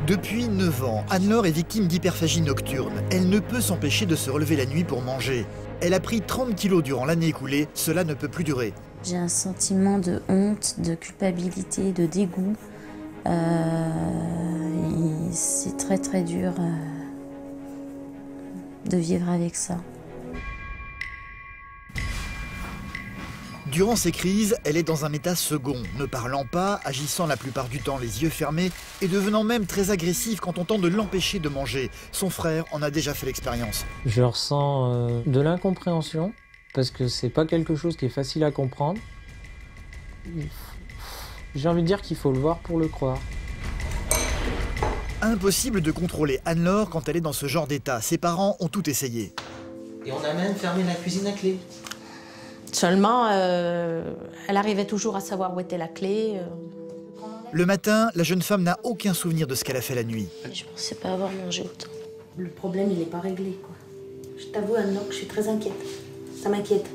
Depuis 9 ans, Anne-Laure est victime d'hyperphagie nocturne. Elle ne peut s'empêcher de se relever la nuit pour manger. Elle a pris 30 kilos durant l'année écoulée, cela ne peut plus durer. J'ai un sentiment de honte, de culpabilité, de dégoût. C'est très très dur de vivre avec ça. Durant ces crises, elle est dans un état second, ne parlant pas, agissant la plupart du temps les yeux fermés et devenant même très agressive quand on tente de l'empêcher de manger. Son frère en a déjà fait l'expérience. Je ressens de l'incompréhension parce que c'est pas quelque chose qui est facile à comprendre. J'ai envie de dire qu'il faut le voir pour le croire. Impossible de contrôler Anne-Laure quand elle est dans ce genre d'état. Ses parents ont tout essayé. Et on a même fermé la cuisine à clé. Seulement, elle arrivait toujours à savoir où était la clé. Le matin, la jeune femme n'a aucun souvenir de ce qu'elle a fait la nuit. Je pensais pas avoir mangé autant. Le problème, il n'est pas réglé, quoi. Je t'avoue, Anne-Laure, que je suis très inquiète. Ça m'inquiète.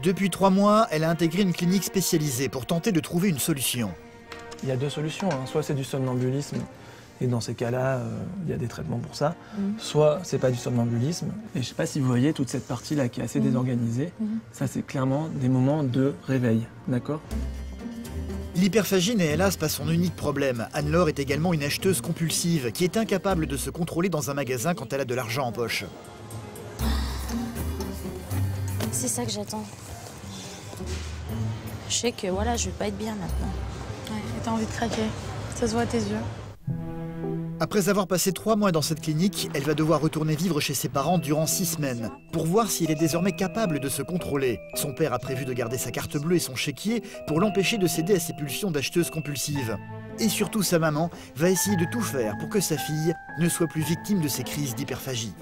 Depuis 3 mois, elle a intégré une clinique spécialisée pour tenter de trouver une solution. Il y a 2 solutions, hein. Soit c'est du somnambulisme, et dans ces cas-là, il y a des traitements pour ça. Soit c'est pas du somnambulisme, et je sais pas si vous voyez toute cette partie-là qui est assez désorganisée. Ça, c'est clairement des moments de réveil, d'accord? L'hyperphagie n'est hélas pas son unique problème. Anne-Laure est également une acheteuse compulsive qui est incapable de se contrôler dans un magasin quand elle a de l'argent en poche. C'est ça que j'attends. Je sais que voilà, je vais pas être bien maintenant. Ouais, et t'as envie de craquer. Ça se voit à tes yeux. Après avoir passé 3 mois dans cette clinique, elle va devoir retourner vivre chez ses parents durant 6 semaines pour voir s'il est désormais capable de se contrôler. Son père a prévu de garder sa carte bleue et son chéquier pour l'empêcher de céder à ses pulsions d'acheteuse compulsive. Et surtout, sa maman va essayer de tout faire pour que sa fille ne soit plus victime de ces crises d'hyperphagie.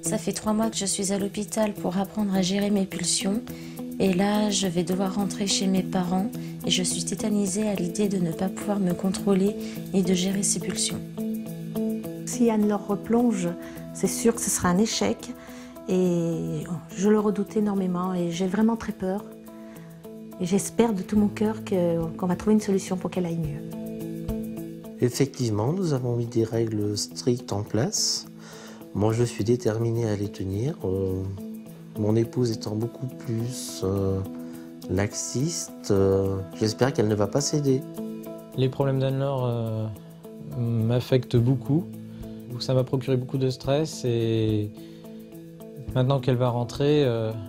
Ça fait 3 mois que je suis à l'hôpital pour apprendre à gérer mes pulsions. Et là, je vais devoir rentrer chez mes parents et je suis tétanisée à l'idée de ne pas pouvoir me contrôler et de gérer ces pulsions. Si Anne-Laure replonge, c'est sûr que ce sera un échec. Et je le redoute énormément et j'ai vraiment très peur. Et j'espère de tout mon cœur qu'on va trouver une solution pour qu'elle aille mieux. Effectivement, nous avons mis des règles strictes en place. Moi, je suis déterminée à les tenir. Mon épouse étant beaucoup plus laxiste, j'espère qu'elle ne va pas céder. Les problèmes d'Anne-Laure m'affectent beaucoup. Ça m'a procuré beaucoup de stress et maintenant qu'elle va rentrer,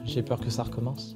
j'ai peur que ça recommence.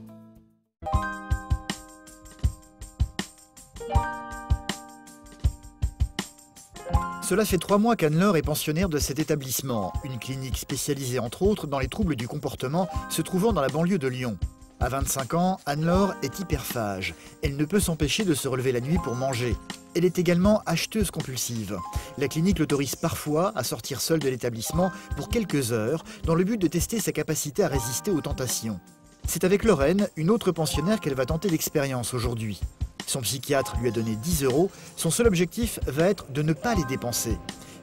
Cela fait 3 mois qu'Anne-Laure est pensionnaire de cet établissement, une clinique spécialisée entre autres dans les troubles du comportement se trouvant dans la banlieue de Lyon. À 25 ans, Anne-Laure est hyperphage. Elle ne peut s'empêcher de se relever la nuit pour manger. Elle est également acheteuse compulsive. La clinique l'autorise parfois à sortir seule de l'établissement pour quelques heures dans le but de tester sa capacité à résister aux tentations. C'est avec Lorraine, une autre pensionnaire, qu'elle va tenter l'expérience aujourd'hui. Son psychiatre lui a donné 10 €. Son seul objectif va être de ne pas les dépenser.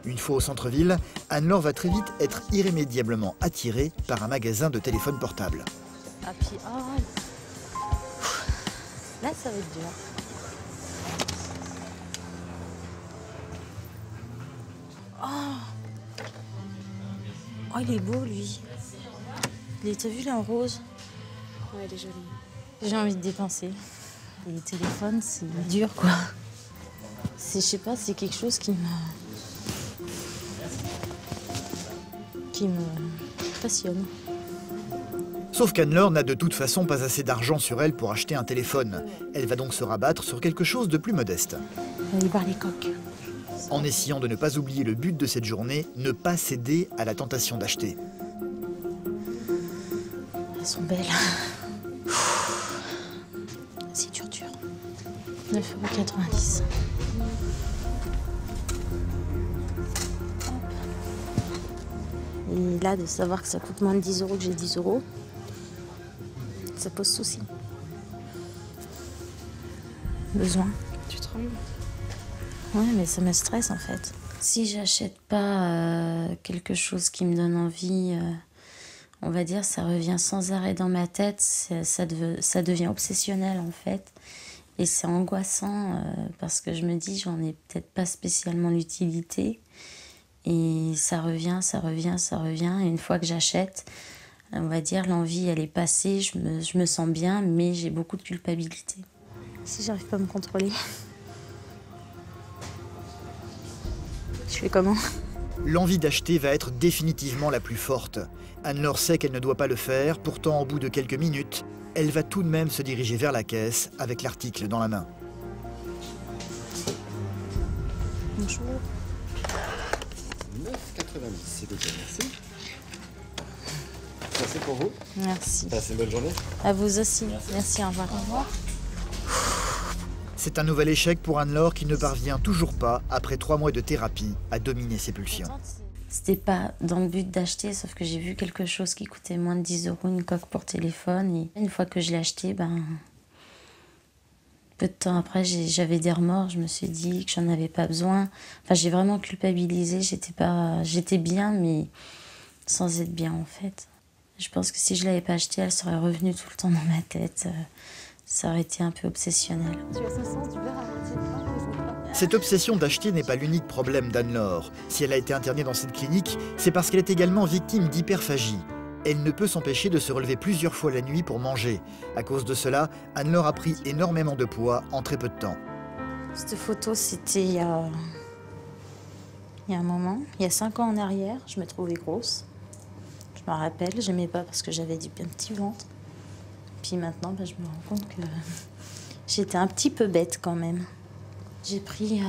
Une fois au centre-ville, Anne-Laure va très vite être irrémédiablement attirée par un magasin de téléphones portables. Ah, puis, là, ça va être dur. Oh, il est beau, lui. T'as vu, il est en rose. Ouais, elle est jolie. J'ai envie de dépenser. Et les téléphones, c'est dur, quoi. Je sais pas, c'est quelque chose qui me passionne. Sauf qu'Anne-Laure n'a de toute façon pas assez d'argent sur elle pour acheter un téléphone. Elle va donc se rabattre sur quelque chose de plus modeste. Aller voir les coques. En essayant de ne pas oublier le but de cette journée, ne pas céder à la tentation d'acheter. Elles sont belles. C'est dur. 9,90 €. Et là, de savoir que ça coûte moins de 10 € que j'ai 10 €, ça pose souci. Besoin. Tu trembles? Ouais, mais ça me stresse en fait. Si j'achète pas quelque chose qui me donne envie, on va dire, ça revient sans arrêt dans ma tête, ça devient obsessionnel en fait. Et c'est angoissant parce que je me dis, j'en ai peut-être pas spécialement l'utilité. Et ça revient, ça revient, ça revient. Et une fois que j'achète, on va dire, l'envie, elle est passée, je me sens bien, mais j'ai beaucoup de culpabilité. Si j'arrive pas à me contrôler, je fais comment? L'envie d'acheter va être définitivement la plus forte. Anne-Laure sait qu'elle ne doit pas le faire, pourtant, au bout de quelques minutes, elle va tout de même se diriger vers la caisse avec l'article dans la main. Bonjour. 9,90, c'est bien, merci. Ça, c'est pour vous. Merci. Passez une bonne journée. À vous aussi. Merci, au revoir. Au revoir. C'est un nouvel échec pour Anne-Laure qui ne parvient toujours pas, après 3 mois de thérapie, à dominer ses pulsions. C'était pas dans le but d'acheter, sauf que j'ai vu quelque chose qui coûtait moins de 10 €, une coque pour téléphone. Et une fois que je l'ai acheté, peu de temps après, j'avais des remords. Je me suis dit que j'en avais pas besoin. Enfin, j'ai vraiment culpabilisé. J'étais bien, mais sans être bien en fait. Je pense que si je l'avais pas acheté, elle serait revenue tout le temps dans ma tête. Ça aurait été un peu obsessionnel. Cette obsession d'acheter n'est pas l'unique problème d'Anne-Laure. Si elle a été internée dans cette clinique, c'est parce qu'elle est également victime d'hyperphagie. Elle ne peut s'empêcher de se relever plusieurs fois la nuit pour manger. À cause de cela, Anne-Laure a pris énormément de poids en très peu de temps. Cette photo, c'était il y a un moment, il y a 5 ans en arrière. Je me trouvais grosse. Je me rappelle, j'aimais pas parce que j'avais un petit ventre. Puis maintenant, je me rends compte que j'étais un petit peu bête quand même. J'ai pris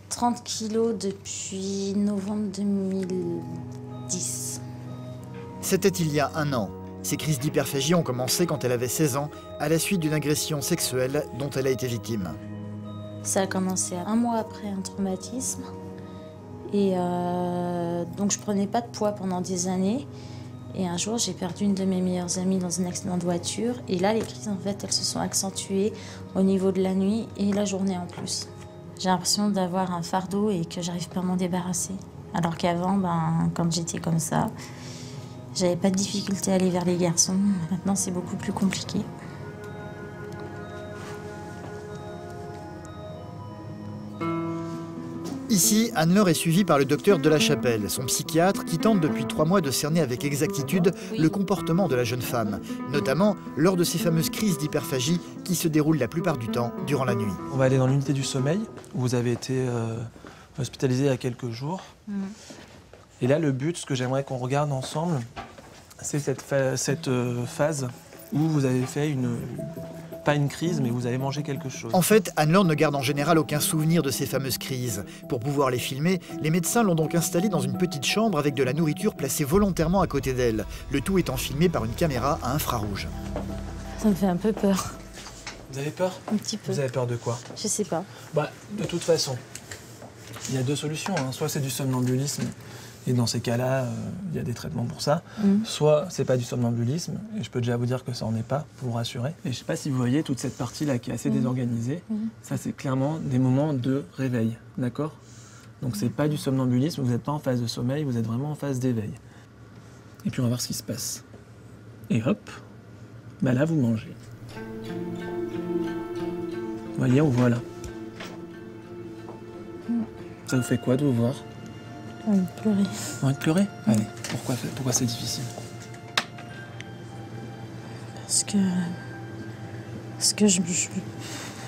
30 kilos depuis novembre 2010. C'était il y a 1 an. Ces crises d'hyperphagie ont commencé quand elle avait 16 ans, à la suite d'une agression sexuelle dont elle a été victime. Ça a commencé 1 mois après un traumatisme. Et donc je prenais pas de poids pendant des années. Et un jour, j'ai perdu une de mes meilleures amies dans un accident de voiture. Et là, les crises, en fait, elles se sont accentuées au niveau de la nuit et la journée en plus. J'ai l'impression d'avoir un fardeau et que j'arrive pas à m'en débarrasser. Alors qu'avant, quand j'étais comme ça, j'avais pas de difficulté à aller vers les garçons. Maintenant, c'est beaucoup plus compliqué. Ici, Anne-Laure est suivie par le docteur Delachapelle, son psychiatre, qui tente depuis 3 mois de cerner avec exactitude le comportement de la jeune femme, notamment lors de ces fameuses crises d'hyperphagie qui se déroulent la plupart du temps durant la nuit. On va aller dans l'unité du sommeil, où vous avez été hospitalisé il y a quelques jours. Et là, le but, ce que j'aimerais qu'on regarde ensemble, c'est cette phase où vous avez fait pas une crise, mais vous avez mangé quelque chose. En fait, Anne-Laure ne garde en général aucun souvenir de ces fameuses crises. Pour pouvoir les filmer, les médecins l'ont donc installée dans une petite chambre avec de la nourriture placée volontairement à côté d'elle, le tout étant filmé par une caméra à infrarouge. Ça me fait un peu peur. Vous avez peur? Un petit peu. Vous avez peur de quoi? Je sais pas. De toute façon, il y a 2 solutions. Soit c'est du somnambulisme, et dans ces cas-là, il y a des traitements pour ça. Soit c'est pas du somnambulisme, et je peux déjà vous dire que ça en est pas, pour vous rassurer. Et je sais pas si vous voyez toute cette partie-là qui est assez désorganisée. Ça, c'est clairement des moments de réveil, d'accord? Donc c'est pas du somnambulisme, vous n'êtes pas en phase de sommeil, vous êtes vraiment en phase d'éveil. Et puis on va voir ce qui se passe. Et hop, là vous mangez. Vous voyez, on voit là. Ça vous fait quoi de vous voir? J'ai envie de pleurer. Envie de pleurer? Allez, pourquoi c'est difficile? Parce que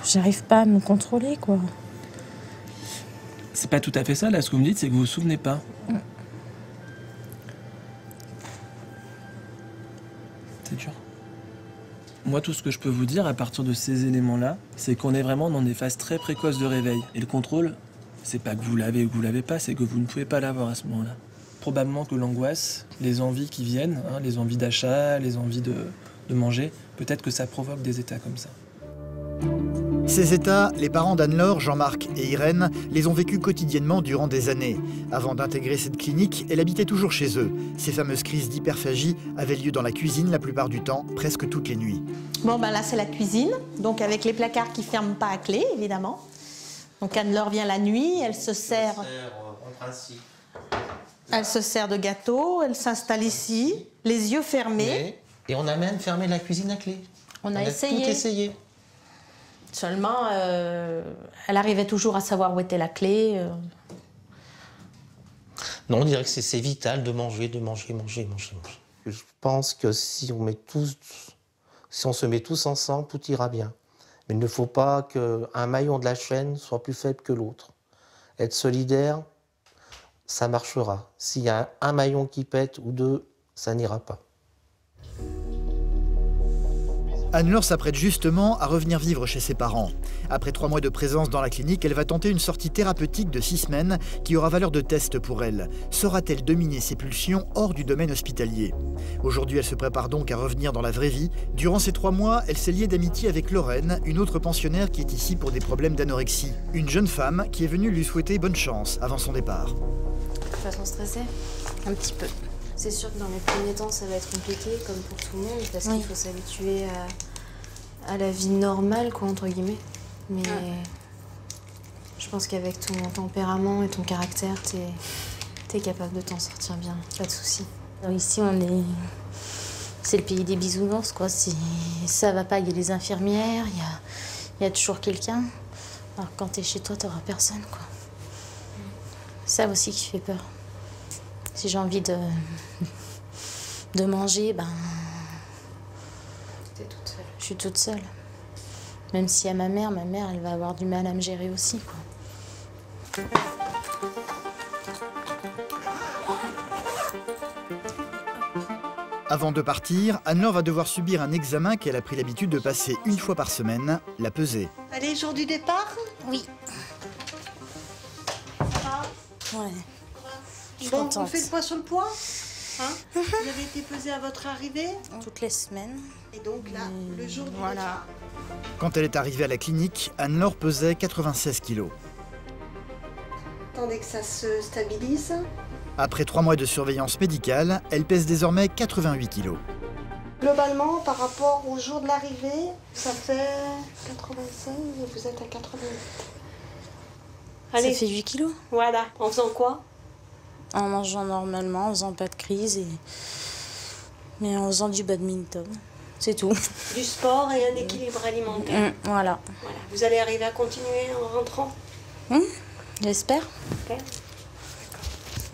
j'arrive pas à me contrôler, quoi. C'est pas tout à fait ça, là, ce que vous me dites, c'est que vous vous souvenez pas. C'est dur. Moi, tout ce que je peux vous dire à partir de ces éléments-là, c'est qu'on est vraiment dans des phases très précoces de réveil. Et le contrôle, c'est pas que vous l'avez ou que vous l'avez pas, c'est que vous ne pouvez pas l'avoir à ce moment-là. Probablement que l'angoisse, les envies qui viennent, les envies d'achat, les envies de manger, peut-être que ça provoque des états comme ça. Ces états, les parents d'Anne-Laure, Jean-Marc et Irène, les ont vécus quotidiennement durant des années. Avant d'intégrer cette clinique, elle habitait toujours chez eux. Ces fameuses crises d'hyperphagie avaient lieu dans la cuisine la plupart du temps, presque toutes les nuits. Bon, là, c'est la cuisine, donc avec les placards qui ne ferment pas à clé, évidemment. Donc Anne-Laure vient la nuit, elle se sert... En principe. Elle se sert de gâteau, elle s'installe ici, les yeux fermés. Et on a même fermé la cuisine à clé. On a essayé. Tout essayé. Seulement, elle arrivait toujours à savoir où était la clé. Non, on dirait que c'est vital de manger. Je pense que si on se met tous ensemble, tout ira bien. Mais il ne faut pas qu'un maillon de la chaîne soit plus faible que l'autre. Être solidaire, ça marchera. S'il y a un maillon qui pète ou deux, ça n'ira pas. Anne-Laure s'apprête justement à revenir vivre chez ses parents. Après 3 mois de présence dans la clinique, elle va tenter une sortie thérapeutique de 6 semaines qui aura valeur de test pour elle. Saura-t-elle dominer ses pulsions hors du domaine hospitalier? Aujourd'hui, elle se prépare donc à revenir dans la vraie vie. Durant ces 3 mois, elle s'est liée d'amitié avec Lorraine, une autre pensionnaire qui est ici pour des problèmes d'anorexie. Une jeune femme qui est venue lui souhaiter bonne chance avant son départ. De façon stressée? Un petit peu. C'est sûr que dans les premiers temps, ça va être compliqué, comme pour tout le monde, parce qu'il faut s'habituer à la vie normale, quoi, entre guillemets. Mais je pense qu'avec ton tempérament et ton caractère, t'es capable de t'en sortir bien, pas de souci. Ici, c'est le pays des bisounours, quoi. Si ça va pas, il y a les infirmières, il y a toujours quelqu'un. Alors quand t'es chez toi, t'auras personne, quoi. C'est ça aussi qui fait peur. Si j'ai envie de manger, ben... T'es toute seule. Je suis toute seule. Même s'il y a ma mère, elle va avoir du mal à me gérer aussi, quoi. Avant de partir, Anne-Laure va devoir subir un examen qu'elle a pris l'habitude de passer 1 fois par semaine, la pesée. Allez, jour du départ? Oui. Ouais. Bon, on fait le poids sur le poids, hein? Vous avez été pesé à votre arrivée? Toutes les semaines. Et donc là, le jour du départ. Quand elle est arrivée à la clinique, Anne-Laure pesait 96 kilos. Attendez que ça se stabilise. Après 3 mois de surveillance médicale, elle pèse désormais 88 kilos. Globalement, par rapport au jour de l'arrivée, ça fait 96 et vous êtes à 88. Allez. Ça fait 8 kilos. Voilà. En faisant quoi? En mangeant normalement, en faisant pas de crise, mais en faisant du badminton. C'est tout. Du sport et un équilibre alimentaire. Voilà. Vous allez arriver à continuer en rentrant? J'espère. Ok.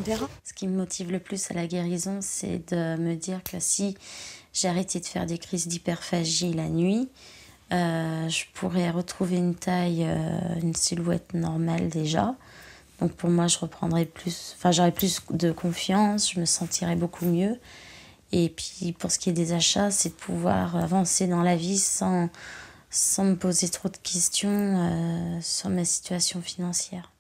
On verra. Ce qui me motive le plus à la guérison, c'est de me dire que si j'ai arrêté de faire des crises d'hyperphagie la nuit, je pourrais retrouver une taille, une silhouette normale déjà. Donc pour moi, j'aurais plus de confiance, je me sentirais beaucoup mieux. Et puis pour ce qui est des achats, c'est de pouvoir avancer dans la vie sans me poser trop de questions sur ma situation financière.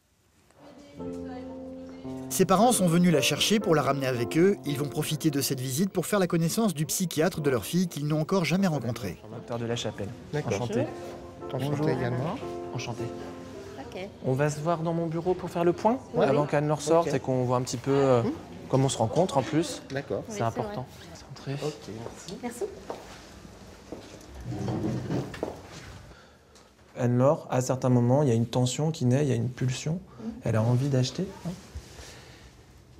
Ses parents sont venus la chercher pour la ramener avec eux. Ils vont profiter de cette visite pour faire la connaissance du psychiatre de leur fille qu'ils n'ont encore jamais rencontré. Docteur de la Chapelle. Enchanté. Bonjour. Également. Enchanté. Okay. On va se voir dans mon bureau pour faire le point avant qu'Anne-Laure sorte et qu'on voit un petit peu comment on se rencontre en plus. D'accord. C'est important. Ok, merci. Merci. Anne-Laure, à certains moments, il y a une tension qui naît, il y a une pulsion. Elle a envie d'acheter.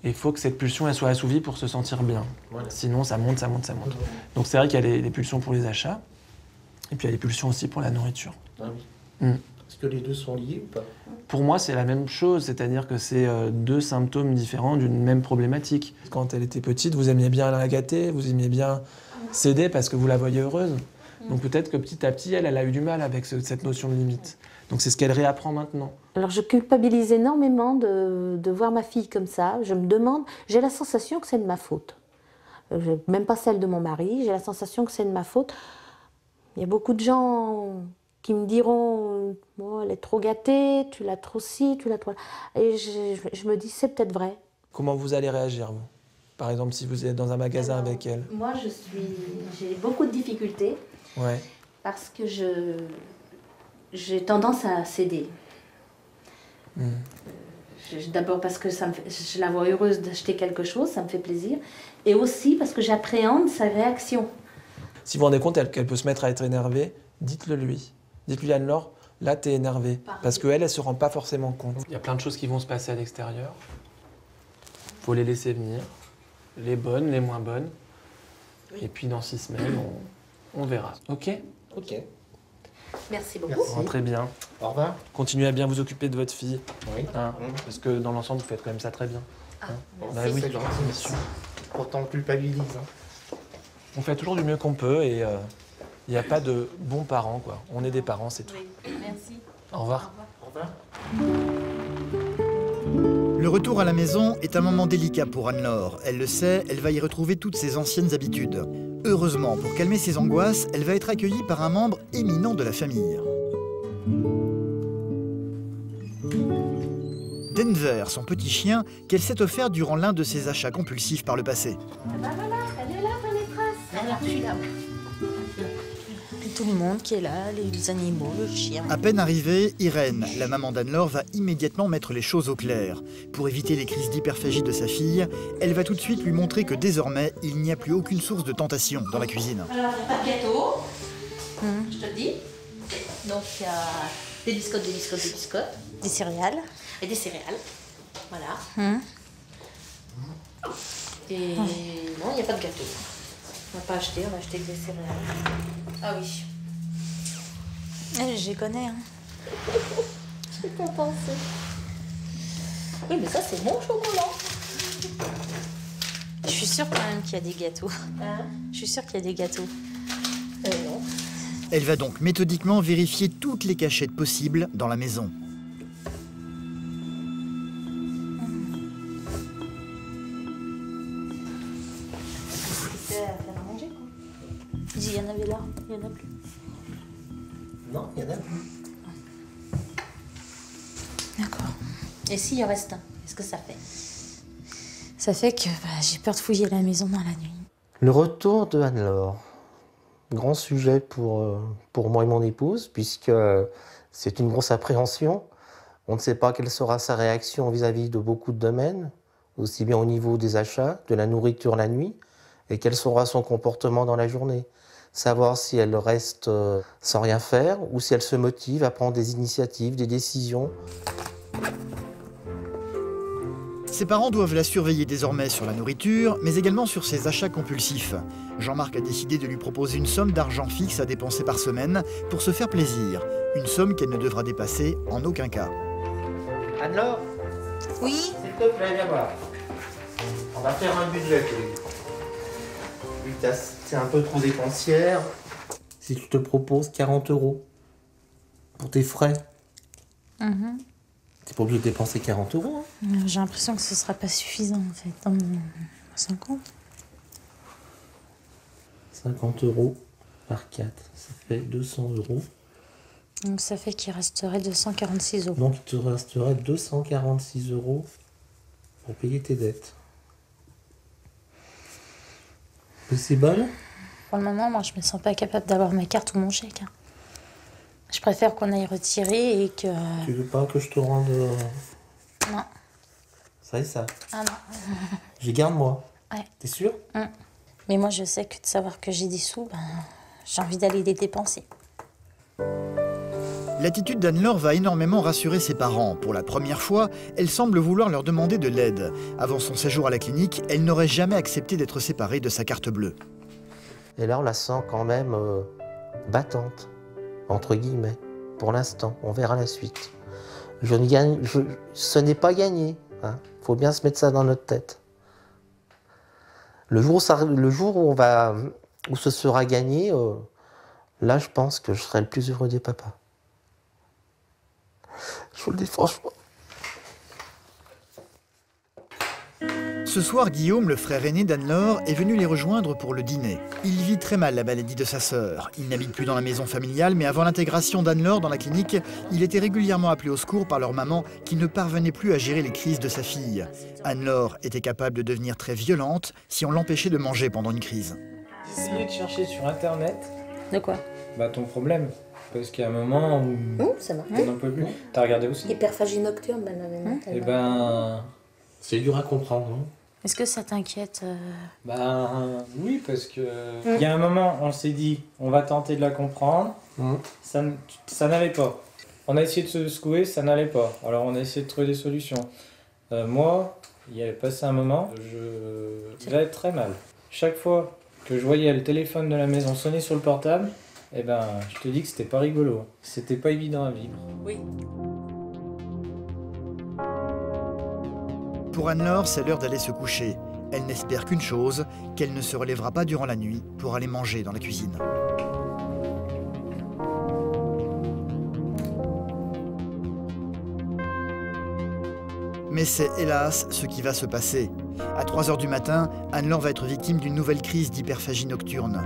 Et il faut que cette pulsion elle soit assouvie pour se sentir bien. Voilà. Sinon, ça monte. Donc c'est vrai qu'il y a les pulsions pour les achats. Et puis il y a les pulsions aussi pour la nourriture. Ah oui. Est-ce que les deux sont liés ou pas? Pour moi, c'est la même chose, c'est-à-dire que c'est 2 symptômes différents d'une même problématique. Quand elle était petite, vous aimiez bien la gâter, vous aimiez bien céder parce que vous la voyez heureuse. Donc peut-être que petit à petit, elle a eu du mal avec cette notion de limite. Donc c'est ce qu'elle réapprend maintenant. Alors je culpabilise énormément de voir ma fille comme ça. Je me demande, j'ai la sensation que c'est de ma faute. Même pas celle de mon mari, j'ai la sensation que c'est de ma faute. Il y a beaucoup de gens qui me diront oh, elle est trop gâtée, tu l'as trop ci, tu l'as trop... Et je me dis c'est peut-être vrai. Comment vous allez réagir, vous? Par exemple, si vous êtes dans un magasin avec elle? Moi, j'ai beaucoup de difficultés parce que j'ai tendance à céder. D'abord parce que je la vois heureuse d'acheter quelque chose, ça me fait plaisir. Et aussi parce que j'appréhende sa réaction. Si vous vous rendez compte qu'elle peut se mettre à être énervée, dites-le lui. Dites-lui, Anne-Laure, là, t'es énervée. Parce qu'elle, elle se rend pas forcément compte. Il y a plein de choses qui vont se passer à l'extérieur. Faut les laisser venir. Les bonnes, les moins bonnes. Et puis, dans 6 semaines, on verra. OK? OK. Merci beaucoup. Merci. Rentrez bien. Au revoir. Continuez à bien vous occuper de votre fille. Oui. Hein, parce que dans l'ensemble, vous faites quand même ça très bien. Ah, Bah merci. oui. C'est gentil, monsieur. Pourtant, on culpabilise. On fait toujours du mieux qu'on peut et il n'y a pas de bons parents, quoi. On est des parents, c'est tout. Merci. Au revoir. Au revoir. Le retour à la maison est un moment délicat pour Anne-Laure. Elle le sait, elle va y retrouver toutes ses anciennes habitudes. Heureusement, pour calmer ses angoisses, elle va être accueillie par un membre éminent de la famille. Denver, son petit chien, qu'elle s'est offert durant l'un de ses achats compulsifs par le passé. Voilà, elle est là, ta maîtresse. Alors, je suis là. Tout le monde qui est là, les animaux, le chien. À peine arrivée, Irène, la maman d'Anne-Laure, va immédiatement mettre les choses au clair. Pour éviter les crises d'hyperphagie de sa fille, elle va tout de suite lui montrer que désormais, il n'y a plus aucune source de tentation dans la cuisine. Alors, il n'y a pas de gâteau, je te le dis. Donc, il y a des biscottes, Des céréales. et des céréales. Voilà. Et non, il n'y a pas de gâteau. On n'a pas acheté, on a acheté que des céréales. Ah oui. Je les connais, hein. J'ai pas pensé. Oui, mais ça, c'est mon chocolat. Je suis sûre quand même qu'il y a des gâteaux. Hein? Je suis sûre qu'il y a des gâteaux. Non. Elle va donc méthodiquement vérifier toutes les cachettes possibles dans la maison. C'était à faire à manger, quoi. Il y en avait là, il y en a plus. Non, il y en a plus. D'accord. Et s'il en reste un, qu'est-ce que ça fait? Ça fait que j'ai peur de fouiller la maison dans la nuit. Le retour de Anne-Laure. Grand sujet pour moi et mon épouse, puisque c'est une grosse appréhension. On ne sait pas quelle sera sa réaction vis-à-vis de beaucoup de domaines, aussi bien au niveau des achats, de la nourriture la nuit, et quel sera son comportement dans la journée. Savoir si elle reste sans rien faire, ou si elle se motive à prendre des initiatives, des décisions. Ses parents doivent la surveiller désormais sur la nourriture, mais également sur ses achats compulsifs. Jean-Marc a décidé de lui proposer une somme d'argent fixe à dépenser par semaine pour se faire plaisir. Une somme qu'elle ne devra dépasser en aucun cas. Anne-Laure, Oui. s'il te plaît, viens voir. On va faire un budget tous les deux. Vu que t'es un peu trop dépensière, si je te propose 40 € pour tes frais, t'es pas obligé de dépenser 40 €. Hein. J'ai l'impression que ce sera pas suffisant en fait. 50. 50 € par 4, ça fait 200 €. Donc ça fait qu'il resterait 246 €. Donc il te resterait 246 € pour payer tes dettes. C'est bon? Pour le moment, moi je me sens pas capable d'avoir ma carte ou mon chèque. Hein. Je préfère qu'on aille retirer et que... Tu veux pas que je te rende... Non. Ça et ça. Ah non. Je les garde moi. Ouais. T'es sûr? Mais moi je sais que de savoir que j'ai des sous, j'ai envie d'aller les dépenser. L'attitude d'Anne-Laure va énormément rassurer ses parents. Pour la première fois, elle semble vouloir leur demander de l'aide. Avant son séjour à la clinique, elle n'aurait jamais accepté d'être séparée de sa carte bleue. Et là, on la sent quand même battante, entre guillemets. Pour l'instant, on verra la suite. Ce n'est pas gagné. Hein. Faut bien se mettre ça dans notre tête. Le jour où ce sera gagné, là, je pense que je serai le plus heureux des papas. Je vous le dis franchement. Ce soir, Guillaume, le frère aîné d'Anne-Laure, est venu les rejoindre pour le dîner. Il vit très mal la maladie de sa sœur. Il n'habite plus dans la maison familiale, mais avant l'intégration d'Anne-Laure dans la clinique, il était régulièrement appelé au secours par leur maman qui ne parvenait plus à gérer les crises de sa fille. Anne-Laure était capable de devenir très violente si on l'empêchait de manger pendant une crise. Essayez de chercher sur internet De quoi? ton problème. Parce qu'il y a un moment où Ça marche. on n'en peut plus. T'as regardé aussi? Hyperphagie nocturne, Eh ben... C'est dur à comprendre, non? Est-ce que ça t'inquiète oui, parce que... Il y a un moment, on s'est dit, on va tenter de la comprendre. Ça n'allait pas. On a essayé de se secouer, ça n'allait pas. Alors on a essayé de trouver des solutions. Moi, il y avait passé un moment, j'allais très mal. Chaque fois que je voyais le téléphone de la maison sonner sur le portable, eh ben, je te dis que c'était pas rigolo. C'était pas évident à vivre. Oui. Pour Anne-Laure, c'est l'heure d'aller se coucher. Elle n'espère qu'une chose, qu'elle ne se relèvera pas durant la nuit pour aller manger dans la cuisine. Mais c'est hélas ce qui va se passer. À 3 h du matin, Anne-Laure va être victime d'une nouvelle crise d'hyperphagie nocturne.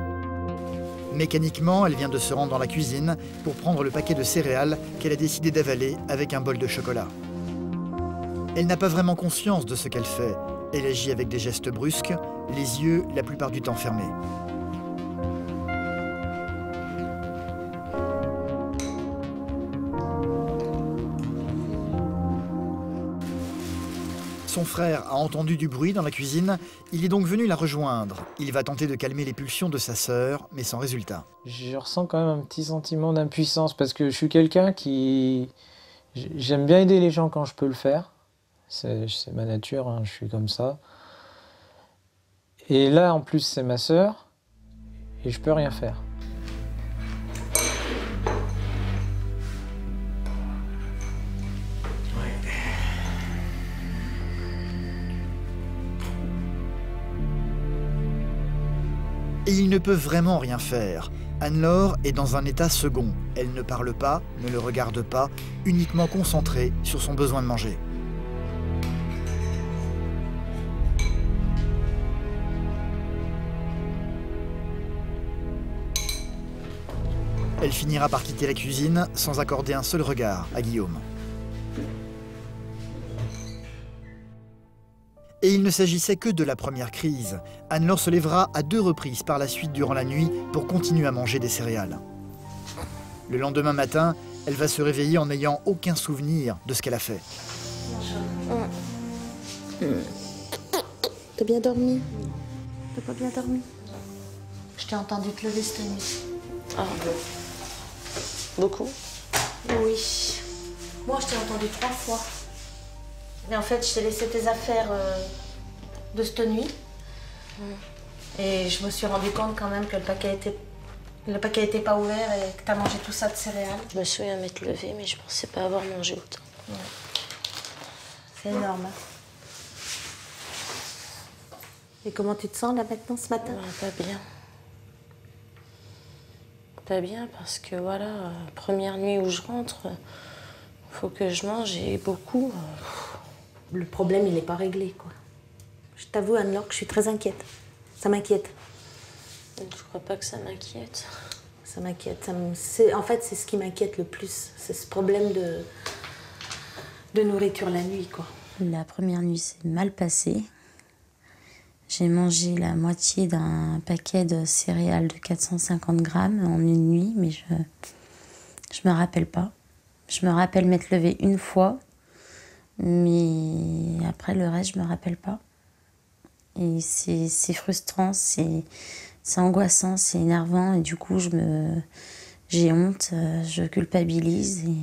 Mécaniquement, elle vient de se rendre dans la cuisine pour prendre le paquet de céréales qu'elle a décidé d'avaler avec un bol de chocolat. Elle n'a pas vraiment conscience de ce qu'elle fait. Elle agit avec des gestes brusques, les yeux la plupart du temps fermés. Son frère a entendu du bruit dans la cuisine, il est donc venu la rejoindre. Il va tenter de calmer les pulsions de sa sœur, mais sans résultat. Je ressens quand même un petit sentiment d'impuissance parce que je suis quelqu'un qui... J'aime bien aider les gens quand je peux le faire. C'est ma nature, hein, je suis comme ça. Et là, en plus, c'est ma sœur et je peux rien faire. Et ils ne peuvent vraiment rien faire. Anne-Laure est dans un état second. Elle ne parle pas, ne le regarde pas, uniquement concentrée sur son besoin de manger. Elle finira par quitter la cuisine sans accorder un seul regard à Guillaume. Et il ne s'agissait que de la première crise. Anne-Laure se lèvera à 2 reprises par la suite durant la nuit pour continuer à manger des céréales. Le lendemain matin, elle va se réveiller en n'ayant aucun souvenir de ce qu'elle a fait. T'as bien dormi? T'as pas bien dormi? Je t'ai entendu te lever cette nuit. Ah, beaucoup? Oui. Moi, je t'ai entendu 3 fois. Mais en fait, je t'ai laissé tes affaires de cette nuit. Et je me suis rendu compte quand même que le paquet était pas ouvert et que t'as mangé tout ça de céréales. Je me souviens m'être levée, mais je pensais pas avoir mangé autant. Ouais. C'est énorme. Hein. Et comment tu te sens là maintenant ce matin? Pas bien. Pas bien parce que voilà, première nuit où je rentre, faut que je mange et beaucoup. Le problème, il n'est pas réglé, quoi. Je t'avoue, Anne-Laure, que je suis très inquiète. Ça m'inquiète. Je crois pas que ça m'inquiète. Ça m'inquiète. En fait, c'est ce qui m'inquiète le plus. C'est ce problème de nourriture la nuit, quoi. La première nuit s'est mal passée. J'ai mangé la moitié d'un paquet de céréales de 450 grammes en une nuit, mais je me rappelle pas. Je me rappelle m'être levée une fois, mais après le reste, je me rappelle pas. Et c'est frustrant, c'est angoissant, c'est énervant, et du coup, j'ai honte, je culpabilise et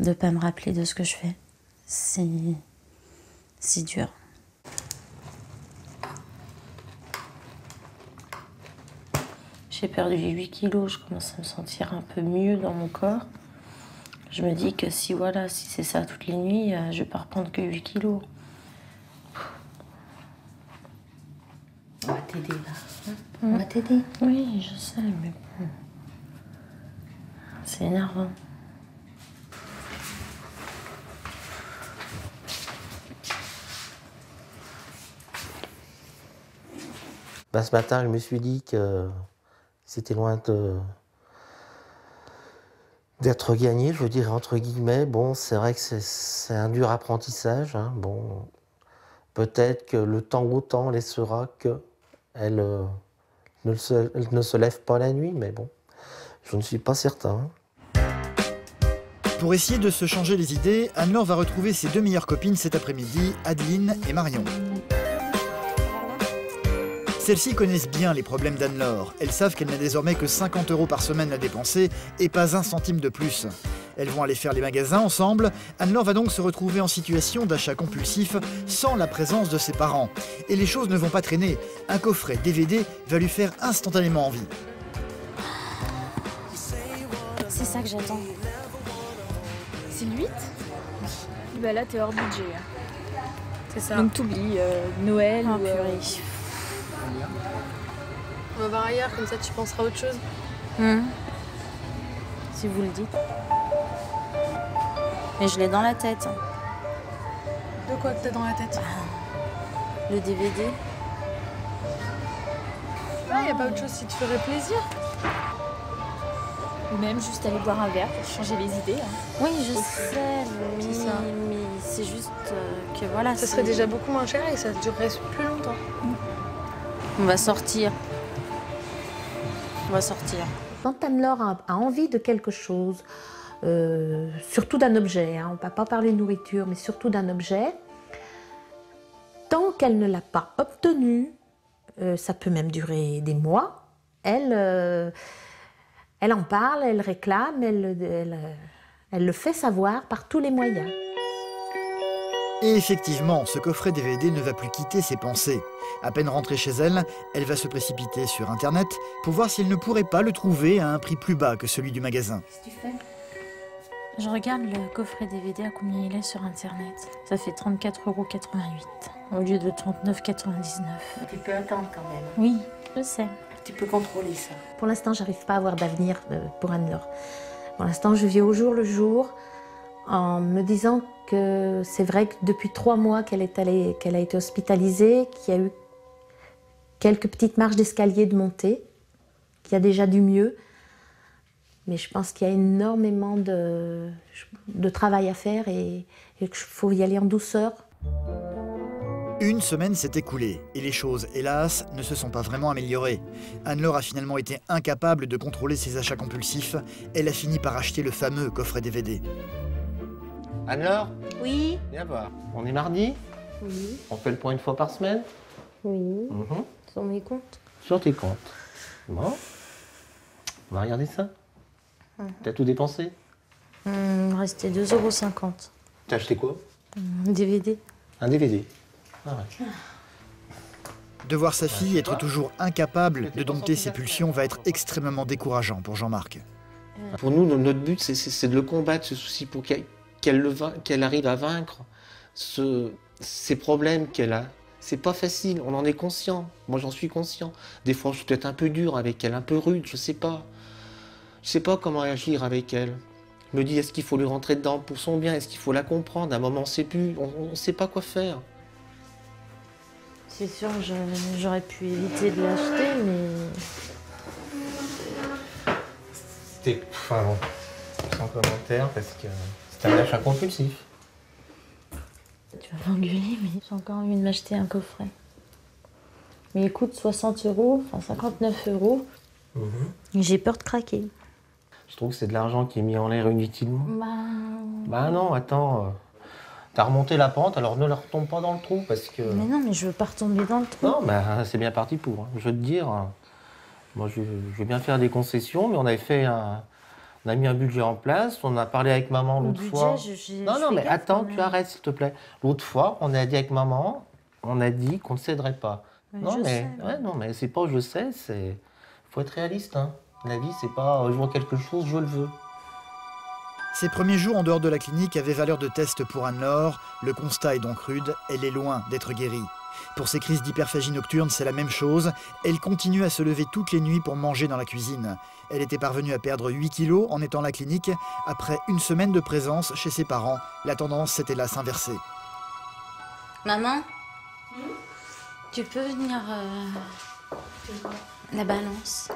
de pas me rappeler de ce que je fais. C'est dur. J'ai perdu 8 kilos, je commence à me sentir un peu mieux dans mon corps. Je me dis que si c'est ça toutes les nuits, je vais pas reprendre que 8 kilos. On va t'aider là. On va t'aider. Oui, je sais, mais bon. C'est énervant. Ce matin, je me suis dit que c'était loin d'être gagné, je veux dire, entre guillemets. Bon, c'est vrai que c'est un dur apprentissage. Hein. Bon, peut-être que le temps au temps laissera qu'elle ne se lève pas la nuit, mais bon, je ne suis pas certain. Pour essayer de se changer les idées, Anne-Laure va retrouver ses 2 meilleures copines cet après-midi, Adeline et Marion. Celles-ci connaissent bien les problèmes d'Anne-Laure. Elles savent qu'elle n'a désormais que 50 € par semaine à dépenser et pas un centime de plus. Elles vont aller faire les magasins ensemble. Anne-Laure va donc se retrouver en situation d'achat compulsif sans la présence de ses parents. Et les choses ne vont pas traîner. Un coffret DVD va lui faire instantanément envie. C'est ça que j'attends. C'est le 8 ? Bah là, t'es hors budget. C'est ça. Donc t'oublies Noël Oh, ou... purée. On va voir ailleurs, comme ça tu penseras à autre chose. Si vous le dites. Mais je l'ai dans la tête. De quoi que t'as dans la tête? Le DVD. Ah, y a pas autre chose qui te ferait plaisir? Ou même juste aller boire un verre pour changer les idées. Hein. Oui, je sais, mais c'est juste que voilà. Ça serait déjà beaucoup moins cher et ça durerait plus longtemps. On va sortir. On va sortir. Quand Anne-Laure a envie de quelque chose, surtout d'un objet, hein, on ne va pas parler de nourriture, mais surtout d'un objet, tant qu'elle ne l'a pas obtenu, ça peut même durer des mois, elle en parle, elle réclame, elle le fait savoir par tous les moyens. Et effectivement, ce coffret DVD ne va plus quitter ses pensées. À peine rentrée chez elle, elle va se précipiter sur Internet pour voir si elle ne pourrait pas le trouver à un prix plus bas que celui du magasin. Qu'est-ce que tu fais? Je regarde le coffret DVD à combien il est sur Internet. Ça fait 34,88 € au lieu de 39,99 €. Tu peux attendre quand même. Oui, je sais. Tu peux contrôler ça. Pour l'instant, j'arrive pas à avoir d'avenir pour Anne-Laure. Pour l'instant, je vis au jour le jour en me disant que c'est vrai que depuis 3 mois qu'elle a été hospitalisée, qu'il y a eu quelques petites marches d'escalier de montée, qu'il y a déjà du mieux. Mais je pense qu'il y a énormément de travail à faire et qu'il faut y aller en douceur. Une semaine s'est écoulée et les choses, hélas, ne se sont pas vraiment améliorées. Anne-Laure a finalement été incapable de contrôler ses achats compulsifs. Elle a fini par acheter le fameux coffret DVD. Anne-Laure, Oui. viens voir. On est mardi? Oui. On fait le point une fois par semaine? Oui. Sur mes comptes. Sur tes comptes. Bon. On va regarder ça. T'as tout dépensé? Il me restait 2,50 €. T'as acheté quoi? Un DVD. Un DVD. Ah ouais. De voir sa fille être toujours incapable de dompter ses pulsions va être extrêmement décourageant pour Jean-Marc. Pour nous, notre but, c'est de le combattre, ce souci, pour qu'elle arrive à vaincre ces problèmes qu'elle a. C'est pas facile, on en est conscient. Moi, j'en suis conscient. Des fois, je suis peut-être un peu dur avec elle, un peu rude, je sais pas. Je sais pas comment agir avec elle. Je me dis, est-ce qu'il faut lui rentrer dedans pour son bien? Est-ce qu'il faut la comprendre? À un moment, on sait plus, on sait pas quoi faire. C'est sûr, j'aurais pu éviter de l'acheter, mais... C'était... Enfin bon, sans commentaire, parce que c'est un achat compulsif. Tu vas m'engueuler, mais j'ai encore envie de m'acheter un coffret. Mais il coûte 60 €, enfin 59 €. J'ai peur de craquer. Je trouve que c'est de l'argent qui est mis en l'air inutilement. Bah non, attends... T'as remonté la pente, alors ne la retombe pas dans le trou, parce que... Mais non, mais je veux pas retomber dans le trou. Non, bah c'est bien parti pour. Hein. Je veux te dire, moi je veux bien faire des concessions, mais on avait fait on a mis un budget en place, on a parlé avec maman l'autre fois. Non, mais attends, tu arrêtes s'il te plaît. L'autre fois, on a dit avec maman, on a dit qu'on ne céderait pas. Non, mais c'est pas je sais, c'est... Faut être réaliste, hein. La vie, c'est pas je vois quelque chose, je le veux. Ses premiers jours en dehors de la clinique avaient valeur de test pour Anne-Laure. Le constat est donc rude, elle est loin d'être guérie. Pour ses crises d'hyperphagie nocturne, c'est la même chose. Elle continue à se lever toutes les nuits pour manger dans la cuisine. Elle était parvenue à perdre 8 kilos en étant à la clinique. Après une semaine de présence chez ses parents, la tendance s'est hélas inversée. Maman, tu peux venir la balance.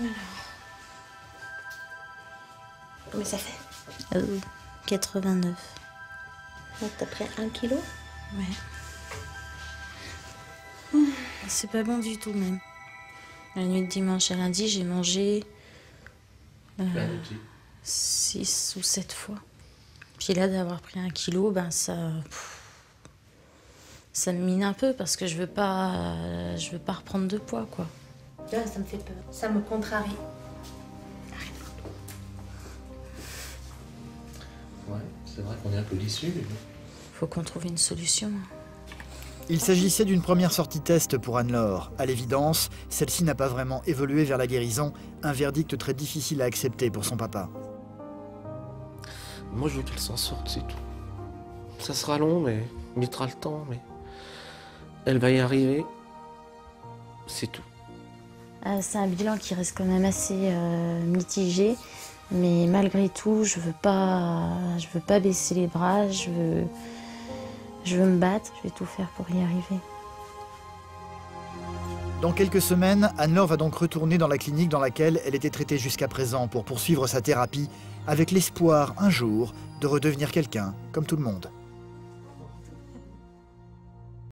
Alors. Combien ça fait? 89. Donc t'as pris 1 kilo? Ouais. C'est pas bon du tout même. La nuit de dimanche à lundi, j'ai mangé 6 ou 7 fois. Puis là, d'avoir pris 1 kilo, ben ça me mine un peu parce que je veux pas reprendre de poids, quoi. Là, ça me fait peur, ça me contrarie. Ouais, c'est vrai qu'on est un peu déçus. Faut qu'on trouve une solution. Il s'agissait d'une première sortie test pour Anne-Laure. À l'évidence, celle-ci n'a pas vraiment évolué vers la guérison, un verdict très difficile à accepter pour son papa. Moi, je veux qu'elle s'en sorte, c'est tout. Ça sera long, mais il mettra le temps, mais elle va y arriver. C'est tout. C'est un bilan qui reste quand même assez mitigé, mais malgré tout, je veux pas baisser les bras, je veux me battre, je vais tout faire pour y arriver. Dans quelques semaines, Anne-Laure va donc retourner dans la clinique dans laquelle elle était traitée jusqu'à présent pour poursuivre sa thérapie, avec l'espoir, un jour, de redevenir quelqu'un comme tout le monde.